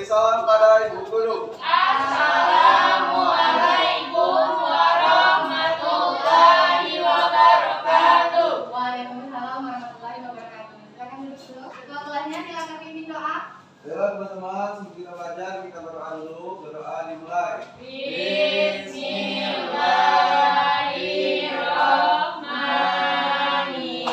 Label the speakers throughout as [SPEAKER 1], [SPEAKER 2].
[SPEAKER 1] Perlisan pada Ibu Guru.
[SPEAKER 2] Assalamualaikum warahmatullahi wabarakatuh.
[SPEAKER 3] Waalaikumsalam warahmatullahi wabarakatuh. Silakan duduk dulu. Ketua kelasnya silakan pimpin doa.
[SPEAKER 1] Ya teman-teman, sebelum kita belajar kita berdoa dulu. Berdoa dimulai.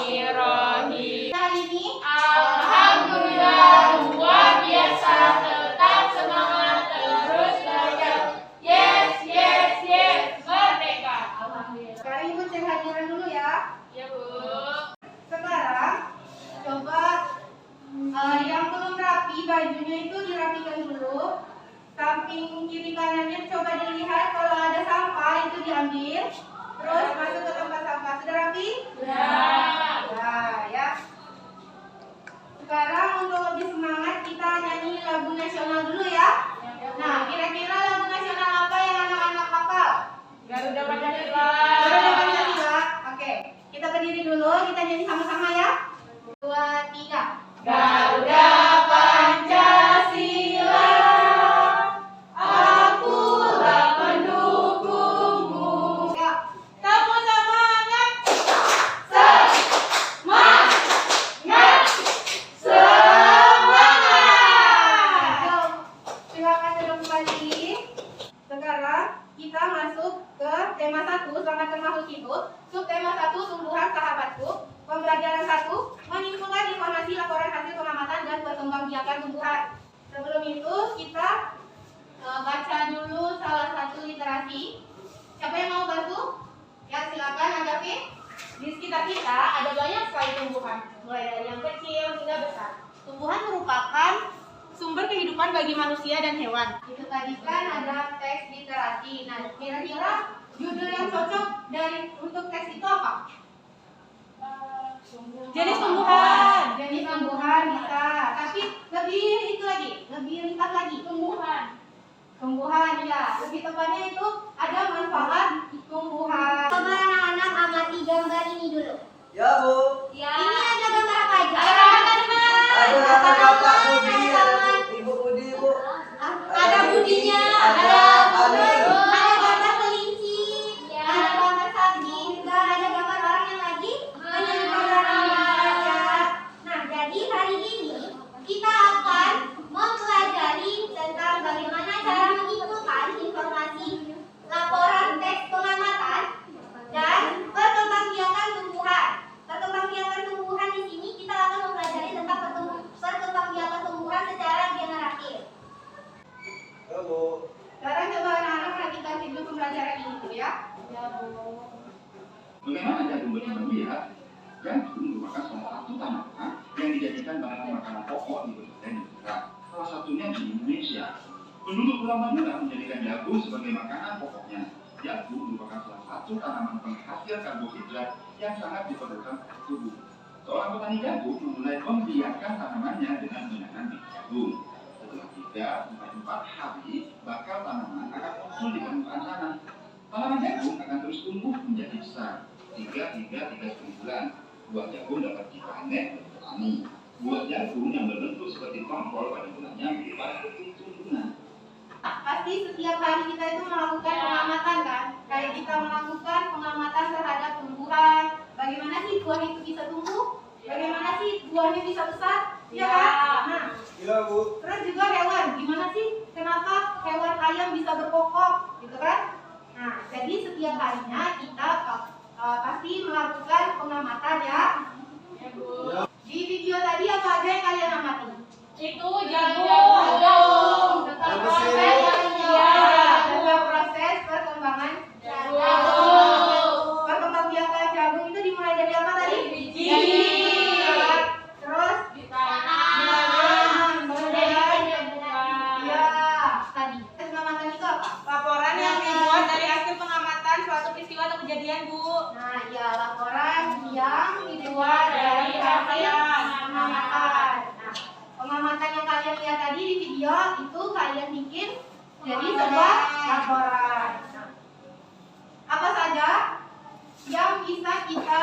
[SPEAKER 2] Bismillahirrahmanirrahim.
[SPEAKER 3] Hari ini
[SPEAKER 2] Alhamdulillah luar biasa, tetap semangat terus belajar. Yes, yes, yes, merdeka.
[SPEAKER 3] alhamdulillah. Sekarang Ibu cek hadiran dulu ya.
[SPEAKER 2] Ya Bu.
[SPEAKER 3] Sekarang coba yang belum rapi bajunya itu dirapikan dulu. Samping kiri kanannya coba dilihat, kalau ada sampah itu diambil. Terus masuk ke tempat sampah. Sudah rapi?
[SPEAKER 2] Ya.
[SPEAKER 3] Nah, ya. Sekarang untuk lebih semangat kita nyanyi lagu nasional dulu ya. Nah, kira-kira lagu nasional apa yang anak-anak hafal?
[SPEAKER 2] Garuda Pancasila.
[SPEAKER 3] Garuda Pancasila. Oke, kita berdiri dulu, kita nyanyi sama-sama ya. 2, 3.
[SPEAKER 2] Garuda Pancasila, akulah pendukungmu.
[SPEAKER 3] Ya.
[SPEAKER 2] Kamu semangat, semangat, semangat.
[SPEAKER 3] Yuk, silakan duduk kembali. Sekarang kita masuk ke tema 1, selamat termasuk hidup. Subtema 1, tumbuhan sahabatku. Pembelajaran 1, menyimpulkan informasi laporan hasil pengamatan dan perkembangbiakan tumbuhan. Sebelum itu kita baca dulu salah satu literasi. Siapa yang mau bantu? Ya silakan anggapi. Di sekitar kita ada banyak sekali tumbuhan, mulai dari yang kecil hingga besar. Tumbuhan merupakan sumber kehidupan bagi manusia dan hewan. Itu tadi kan ada teks literasi. Nah, kira-kira judul yang cocok untuk teks itu apa? Jenis tumbuhan. Jenis tumbuhan bisa. Tapi lebih itu lagi, lebih ringkas lagi. Tumbuhan ya. Lebih tepatnya itu ada manfaat tumbuhan.
[SPEAKER 4] Coba anak-anak amati gambar ini dulu.
[SPEAKER 1] Ya Bu.
[SPEAKER 4] Ini ada gambar apa aja?
[SPEAKER 1] Ada kata Bapak Budi, ada Ibu Budi Bu.
[SPEAKER 4] Ada budinya, ada gambar kelinci, ada gambar sapi, juga ada gambar orang yang lagi belajar. Nah, jadi hari ini kita akan mempelajari tentang bagaimana cara menginputkan informasi laporan teks pengamatan dan perkembangbiakan tumbuhan. Perkembangbiakan tumbuhan di sini kita akan mempelajari tentang perkembangbiakan tumbuhan secara generatif.
[SPEAKER 1] Ya Bu.
[SPEAKER 3] Sekarang coba anak-anak perhatikan video pembelajaran ini dulu ya. Ya Bu.
[SPEAKER 5] Bagaimana jagung berkembang biak? Jagung merupakan salah satu tanaman yang dijadikan bahan makanan pokok di berbagai negara. Salah satunya di Indonesia. Penduduk Pulau Madura menjadikan jagung sebagai makanan pokoknya. Jagung merupakan salah satu tanaman penghasil karbohidrat yang sangat diperlukan oleh tubuh. Seorang petani jagung memulai membiarkan tanamannya dengan menanam bibit jagung. Setelah 3-4 hari, bakal tanaman akan muncul di permukaan tanah. Tanaman jagung akan terus tumbuh menjadi besar. 3 hingga 3,5 bulan. Buah jagung dapat dipanen oleh petani. Buah jagung yang berbentuk seperti tongkol pada bulannya berupa kuntum bunga.
[SPEAKER 3] Pasti setiap hari kita itu melakukan pengamatan kan? Kayak kita melakukan pengamatan terhadap tumbuhan. Bagaimana sih buah itu bisa tumbuh? Bagaimana sih buahnya bisa besar? Ya kan? Nah,
[SPEAKER 1] Ya Bu.
[SPEAKER 3] terus juga hewan. Gimana sih? Kenapa hewan ayam bisa berkokok? Gitu kan? Nah, jadi setiap harinya kita pasti melakukan pengamatan ya.
[SPEAKER 2] Ya Bu.
[SPEAKER 3] Di video tadi apa aja yang kalian amati?
[SPEAKER 2] Itu jagung.
[SPEAKER 3] Tentang
[SPEAKER 1] Apa
[SPEAKER 3] proses
[SPEAKER 1] sih?
[SPEAKER 3] tentang proses perkembangan
[SPEAKER 2] Jagung.
[SPEAKER 3] perkembangbiakan jagung itu dimulai dari apa tadi?
[SPEAKER 2] Biji.
[SPEAKER 3] Terus
[SPEAKER 2] Ditanam.
[SPEAKER 3] kemudian
[SPEAKER 2] Dibuka.
[SPEAKER 3] ya tadi pengamatan itu apa?
[SPEAKER 6] Laporan yang dibuat dari hasil pengamatan suatu peristiwa atau kejadian, Bu.
[SPEAKER 3] Nah, ya laporan yang dibuat dari hasil pengamatan. Nah, pengamatan yang kalian lihat tadi di video itu kalian bikin jadi sebuah laporan. Nah, apa saja yang bisa kita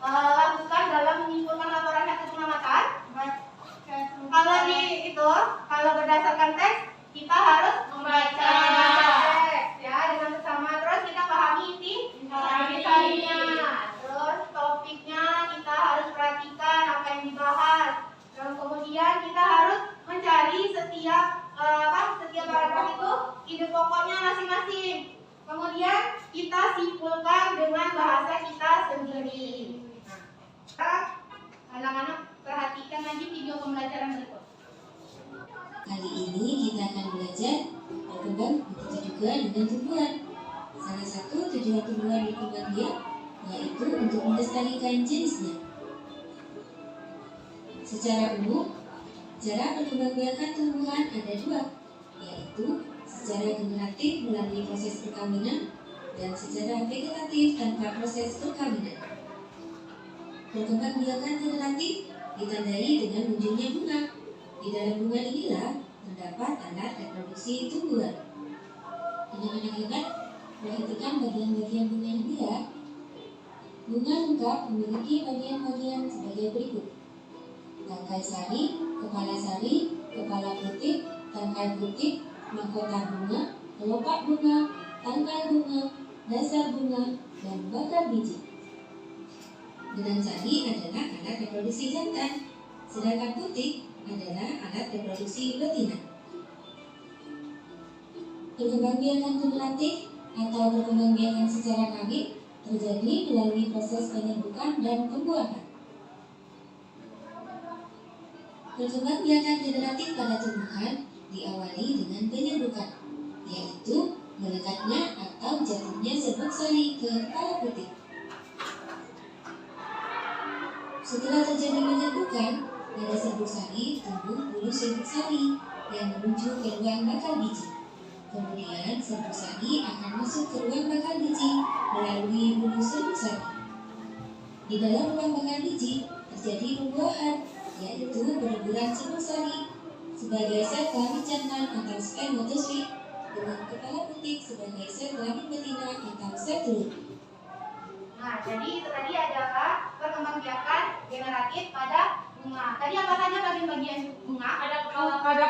[SPEAKER 3] lakukan dalam menyimpulkan laporan hasil pengamatan? Kalau di itu, kalau berdasarkan teks setiap paragraf itu ide pokoknya masing-masing. Kemudian kita simpulkan dengan bahasa kita sendiri. Nah, anak-anak perhatikan lagi video pembelajaran berikut.
[SPEAKER 7] Kali ini kita akan belajar berkembang begitu juga dengan tumbuhan. Salah satu tujuan tumbuhan berkembang biak yaitu untuk melestarikan jenisnya. Secara umum, cara perkembangbiakan tumbuhan ada dua, yaitu secara generatif melalui proses perkawinan dan secara vegetatif tanpa proses perkawinan. Perkembangbiakan generatif ditandai dengan munculnya bunga. Di dalam bunga inilah terdapat alat reproduksi tumbuhan. Anak-anak hebat, perhatikan bagian-bagian bunga ini ya. Bunga lengkap memiliki bagian-bagian sebagai berikut: tangkai sari, kepala putih, tangkai putih, mahkota bunga, kelopak bunga, tangkai bunga, dasar bunga, dan bakal biji. Benang sari adalah alat reproduksi jantan, sedangkan putih adalah alat reproduksi betina. Perkembangbiakan generatif atau perkembangbiakan secara kawin terjadi melalui proses penyerbukan dan pembuahan. Perkembangbiakan generatif pada tumbuhan diawali dengan penyerbukan, yaitu melekatnya atau jatuhnya serbuk sari ke kepala putih. Setelah terjadi penyerbukan, pada serbuk sari tumbuh bulu serbuk sari yang menuju ke ruang bakal biji. Kemudian serbuk sari akan masuk ke ruang bakal biji melalui bulu serbuk sari. Di dalam ruang bakal biji terjadi pembuahan, yaitu berleburan serbuk sari sebagai sel kelamin jantan atau spermatozoid dengan kepala putih sebagai sel kelamin betina atau sel telur.
[SPEAKER 3] Nah, jadi itu tadi adalah perkembangbiakan generatif pada bunga. Tadi apa saja bagian-bagian bunga?
[SPEAKER 2] Ada kepala
[SPEAKER 3] sari,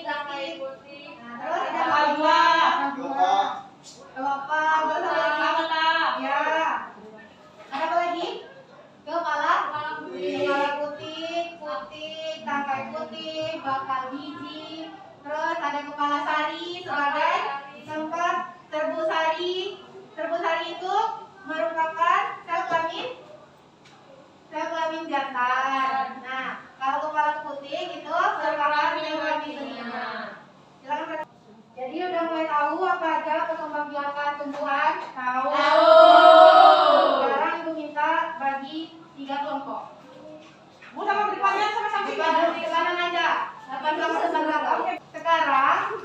[SPEAKER 2] tangkai putih,
[SPEAKER 3] nah, terus ada
[SPEAKER 2] kepala buah,
[SPEAKER 3] kelopak,
[SPEAKER 2] mahkota,
[SPEAKER 3] ya. Ada apa lagi? Kepala
[SPEAKER 2] putih,
[SPEAKER 3] putih, tangkai putih, bakal biji. Terus ada kepala sari sebagai tempat serbuk sari. Serbuk sari itu merupakan sel kelamin jantan. Nah, kalau kepala putih itu merupakan sel kelamin betina. Silakan. Jadi udah mulai tahu apa aja perkembangbiakan tumbuhan? Tahu. Sekarang Ibu minta bagi 3 kelompok.
[SPEAKER 6] Bu sama berikutnya sama-sama
[SPEAKER 3] Di kanan aja. 8 kelompok belakang. Sekarang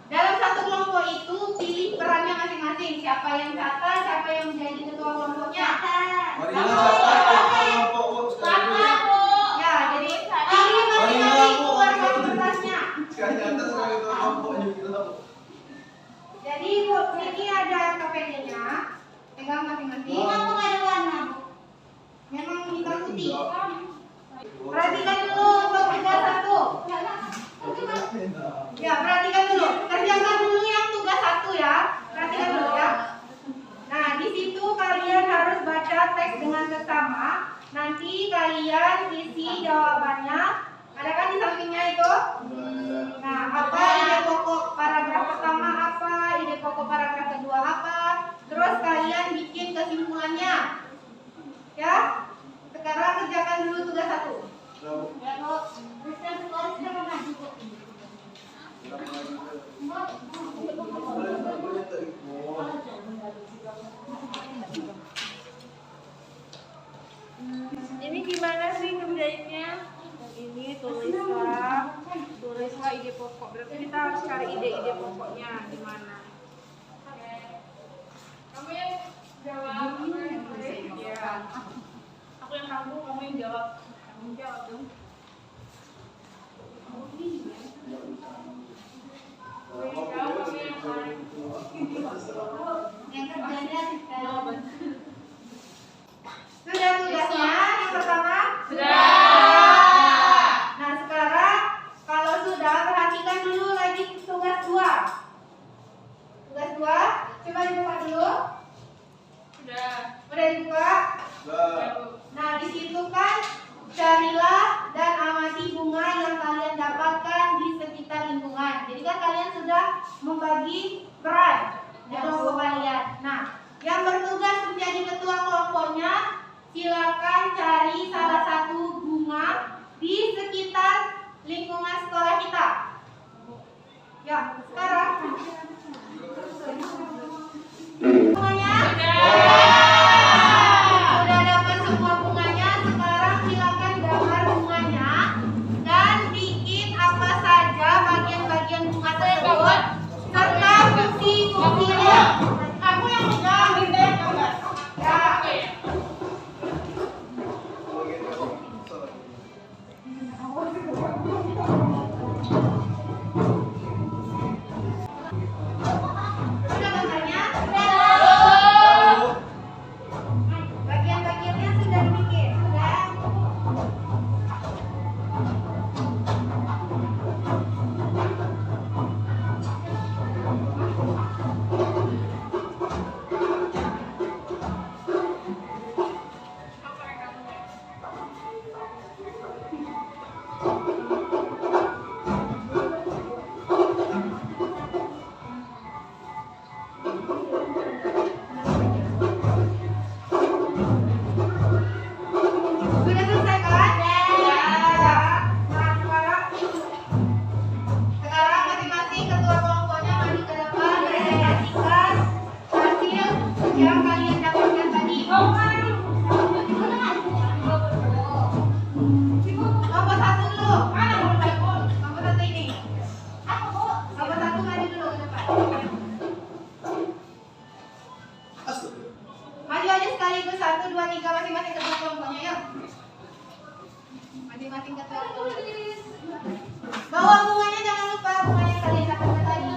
[SPEAKER 3] dalam satu kelompok itu pilih perannya masing-masing. Siapa yang catat, siapa yang menjadi ketua kelompoknya. Ya, jadi pilih masing-masing keluarkan kertasnya. Jadi Bu, ini ada KPD-nya. Pegang masing-masing.
[SPEAKER 4] Kamu ada warna.
[SPEAKER 3] Memang hitam putih. Perhatikan dulu untuk tugas 1. Ya, perhatikan dulu. Kerjakan dulu yang tugas 1 ya. Perhatikan dulu ya. Nah, di situ kalian harus baca teks dengan seksama. Nanti kalian isi jawabannya. Ada kan di sampingnya itu? Nah, apa ide pokok paragraf pertama apa, ide pokok paragraf kedua apa. Terus kalian bikin kesimpulannya. Ya. Sekarang kerjakan dulu tugas 1.
[SPEAKER 6] Ini gimana sih ngerjainnya? Ini tulislah ide pokok. Berarti kita harus cari ide-ide pokoknya di mana. Kamu yang jawab, aku yang tulis. Ya. Aku yang sambung, kamu yang jawab. Kamu jawab dong.
[SPEAKER 4] Yang kerjanya
[SPEAKER 6] Jawaban.
[SPEAKER 3] Sudah tugasnya yang pertama?
[SPEAKER 2] Sudah.
[SPEAKER 3] Nah, sekarang kalau sudah, perhatikan dulu lagi tugas 2. Tugas 2, coba dibuka dulu.
[SPEAKER 2] Sudah.
[SPEAKER 3] Udah dibuka? Nah, di situ kan carilah dan amati bunga yang kalian dapatkan di sekitar membagi peran kelompok kalian. Nah, yang bertugas menjadi ketua kelompoknya, silakan cari salah satu bunga di sekitar lingkungan sekolah kita. Ya, sekarang bunganya sudah dapat semua bunganya. Sekarang silakan gambar bunganya dan bikin apa saja bagian-bagian bunga tersebut serta fungsi-fungsinya. Kamu yang pegang, ya. Sudah gambarnya? Bagian-bagiannya sudah dibikin, sudah. Sudah selesai kan? Ya. Nah, sekarang masing-masing ketua kelompoknya maju ke depan presentasikan hasil yang kalian dapatkan tadi. Nomor satu dulu. Mana nomor satu? Nomor satu ini. Nomor satu maju dulu ke depan. Maju aja sekaligus 1, 2, 3 masing-masing ketua kelompoknya yuk. Masing-masing ketua kelompok. Bawa bunganya, jangan lupa bunganya yang kalian dapatkan tadi.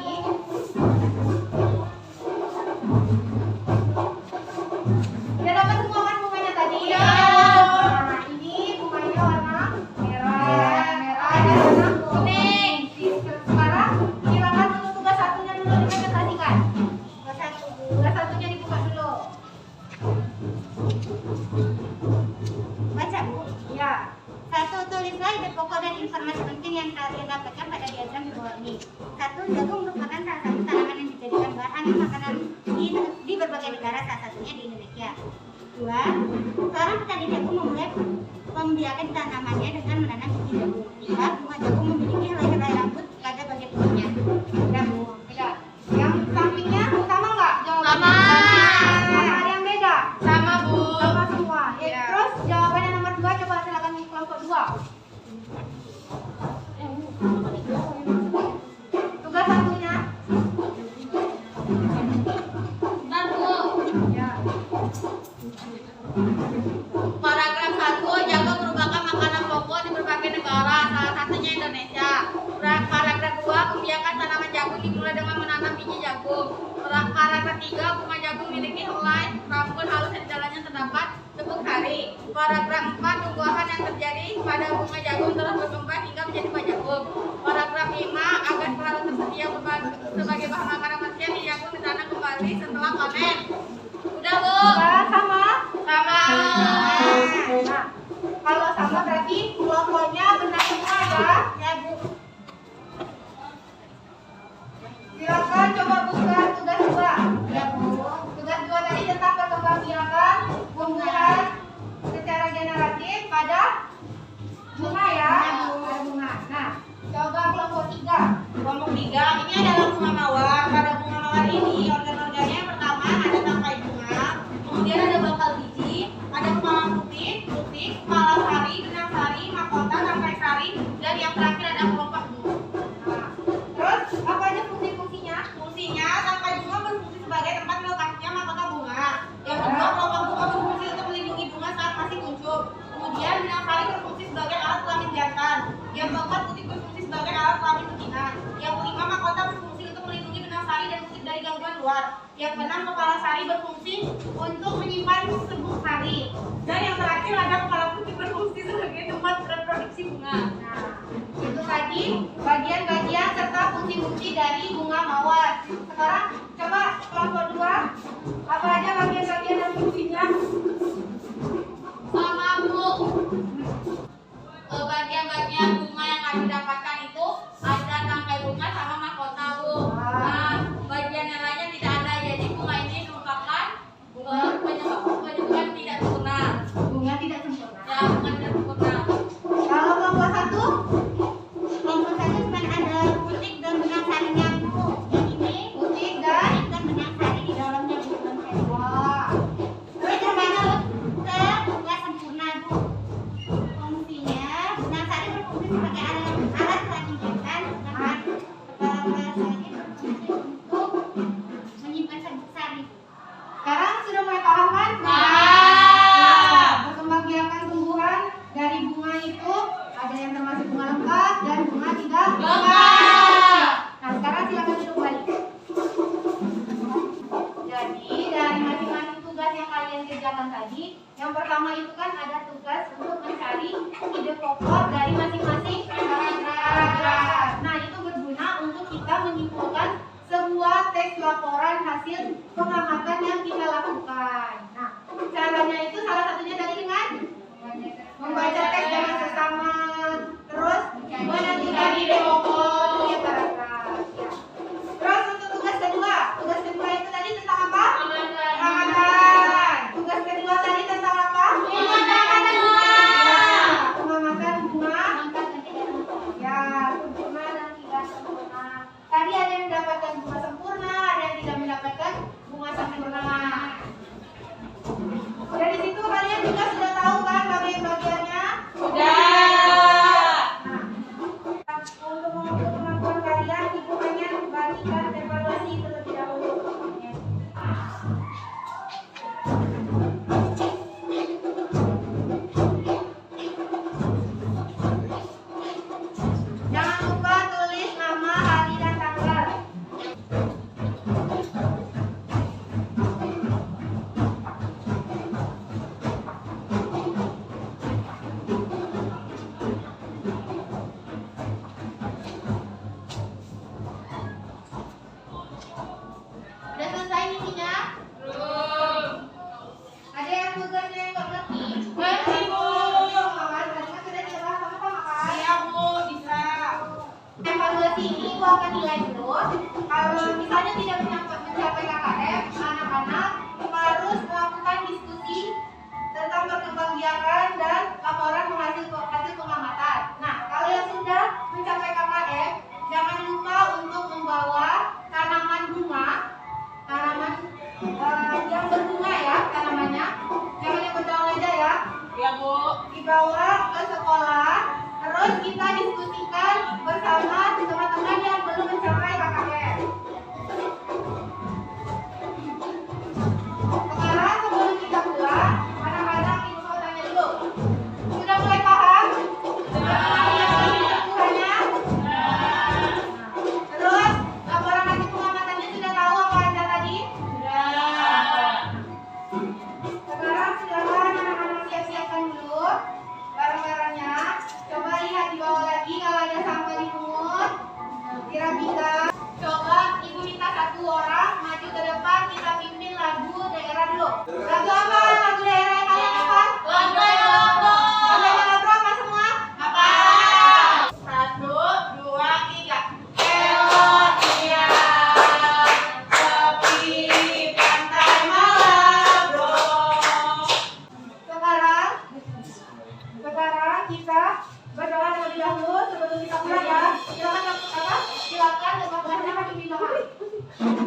[SPEAKER 3] Udah dapat semua kan bunganya tadi? Ya. Nah, ini bunganya warna merah, ada warna kuning. Sekarang silakan untuk tugas satunya dulu dipresentasikan. Tugas satunya dibuka dulu.
[SPEAKER 4] Baca, Bu.
[SPEAKER 3] Ya.
[SPEAKER 4] 1. Tulislah ide pokok dan informasi penting yang kalian dapatkan pada diagram di bawah ini. 1. Jagung merupakan salah satu tanaman yang dijadikan bahan makanan di berbagai negara, salah satunya di Indonesia. 2. Seorang petani jagung memulai membiarkan tanamannya dengan menanam biji jagung. 3. Bunga jagung memiliki helai-helai rambut pada bagian pohonnya.
[SPEAKER 3] Udah, Bu. Udah. Yang sampingnya sama nggak?
[SPEAKER 2] Sama.
[SPEAKER 3] Ada yang beda?
[SPEAKER 2] Sama, Bu.
[SPEAKER 3] Sama semua. Ya.
[SPEAKER 2] Iya.
[SPEAKER 3] Terus jawaban yang nomor 2 coba silakan kelompok 2. Tugas satunya.
[SPEAKER 2] Bentar, Bu.
[SPEAKER 3] Ya.
[SPEAKER 2] Paragraf 1, jagung merupakan makanan pokok di berbagai negara, salah satunya Indonesia. Paragraf 2, membiarkan tanaman jagung dimulai dengan menanam biji jagung. Paragraf 3, bunga jagung memiliki helai rambut halus dan di dalamnya terdapat tepung sari. Paragraf 4, tumbuhan yang terjadi pada bunga jagung terus berkembang hingga menjadi buah jagung. Paragraf 5, agar selalu tersedia sebagai bahan makanan manusia, biji jagung ditanam kembali setelah panen. Udah, Bu?
[SPEAKER 3] Sama?
[SPEAKER 2] Sama.
[SPEAKER 3] Nah, kalau sama berarti kelompoknya benar semua ya.
[SPEAKER 4] Ya, Bu.
[SPEAKER 3] Silakan coba buka tugas 2.
[SPEAKER 4] Ya, Bu.
[SPEAKER 3] Tugas 2 tadi tentang perkembangbiakan tumbuhan secara generatif pada bunga ya. Pada bunga. Nah, coba kelompok 3.
[SPEAKER 2] Kelompok 3, ini adalah bunga mawar. Pada bunga mawar ini, organ-organnya yang pertama ada tangkai bunga, kemudian ada bakal biji, ada kepala putih, kepala sari, benang sari, mahkota, tangkai sari, dan yang terakhir ada kelopak bunga.
[SPEAKER 3] Nah, terus apa aja fungsi-fungsinya?
[SPEAKER 2] Fungsinya, tangkai bunga berfungsi sebagai tempat melekatnya mahkota bunga. Yang kedua, kelopak bunga berfungsi untuk melindungi bunga saat masih muncul. Kemudian, benang sari berfungsi sebagai alat kelamin jantan. Yang keempat, putih berfungsi sebagai alat kelamin betina. Yang kelima, mahkota berfungsi untuk melindungi benang sari dan kulit dari gangguan luar. Yang keenam, kepala sari berfungsi untuk menyimpan serbuk sari. Dan yang terakhir ada kepala putih berfungsi sebagai tempat reproduksi bunga.
[SPEAKER 3] Nah, itu tadi bagian-bagian serta fungsi-fungsi dari bunga mawar. Sekarang coba kelompok 2. Apa aja bagian-bagian dan fungsinya?
[SPEAKER 2] Sama, Bu. Bagian-bagian bunga yang kami dapatkan itu ada tangkai bunga sama mahkota, Bu.
[SPEAKER 3] Wah, tadi. Yang pertama itu kan ada tugas untuk mencari ide pokok dari masing-masing paragraf. Nah, itu berguna untuk kita menyimpulkan sebuah teks laporan hasil pengamatan yang kita lakukan. Nah, caranya itu salah satunya tadi dengan membaca teks dengan sesama, terus menentukan ide pokok tiap paragraf. Ya. Terus untuk tugas kedua itu tadi tentang apa? Pengamatan. Tugas kedua tadi tentang apa? Pengamatan bunga. Pengamatan bunga. Ya, sempurna dan tidak sempurna. Tadi ada yang mendapatkan bunga sempurna, ada yang tidak mendapatkan bunga sempurna. Dari situ kalian juga sudah tahu kan bagian-bagiannya? Sudah. Nah, untuk mengukur kemampuan kalian, ibu hanya membagikan evaluasi terlebih dahulu. Ya. Jangan lupa tulis nama, hari, dan tanggal. Udah selesai misinya? Belum. Ada yang tugasnya yang nggak ngerti? Ngerti, Bu. Tadi kan sudah dibahas sama-sama kan? Iya, Bu. Bisa. Evaluasi ini Ibu akan nilai dulu. Kalau misalnya tidak mencapai KKM, anak-anak harus melakukan diskusi tentang perkembangbiakan dan laporan hasil pengamatan. Nah, kalau yang sudah mencapai KKM, jangan lupa untuk membawa tanaman bunga, yang berbunga ya tanamannya, jangan yang berdaun aja ya. Iya, Bu. Dibawa ke sekolah, terus kita diskusikan bersama teman-teman yang belum mencapai KKM. Sekarang sebelum kita pulang, anak-anak Ibu mau tanya dulu. Sudah mulai paham? Tuhannya? Terus laporan hasil pengamatannya sudah tahu apa aja tadi? Sekarang silakan anak-anak siap-siapkan dulu barang-barangnya. Coba lihat di bawah lagi kalau ada sampah dipungut, dirapikan. Coba Ibu minta satu orang maju ke depan, kita pimpin lagu daerah dulu. Lagu apa? Lagu daerah yang kalian apa? Lagu Lombok. Lagu Lombok apa semua? Apa? 1, 2, 3. Elok siang, sepi pantai malam bro. Sekarang kita berdoa terlebih dahulu sebelum kita pulang ya. Silakan tempat kelasnya kaki pindah.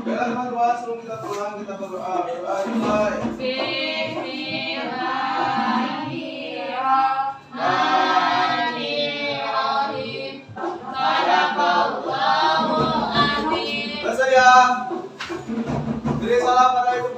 [SPEAKER 1] Baiklah teman-teman, sebelum kita pulang kita berdoa. Berdoa dimulai.
[SPEAKER 2] Bismillahirrahmanirrahim. Sadaqallahu azim.
[SPEAKER 1] Bersedia. Beri salam pada ibu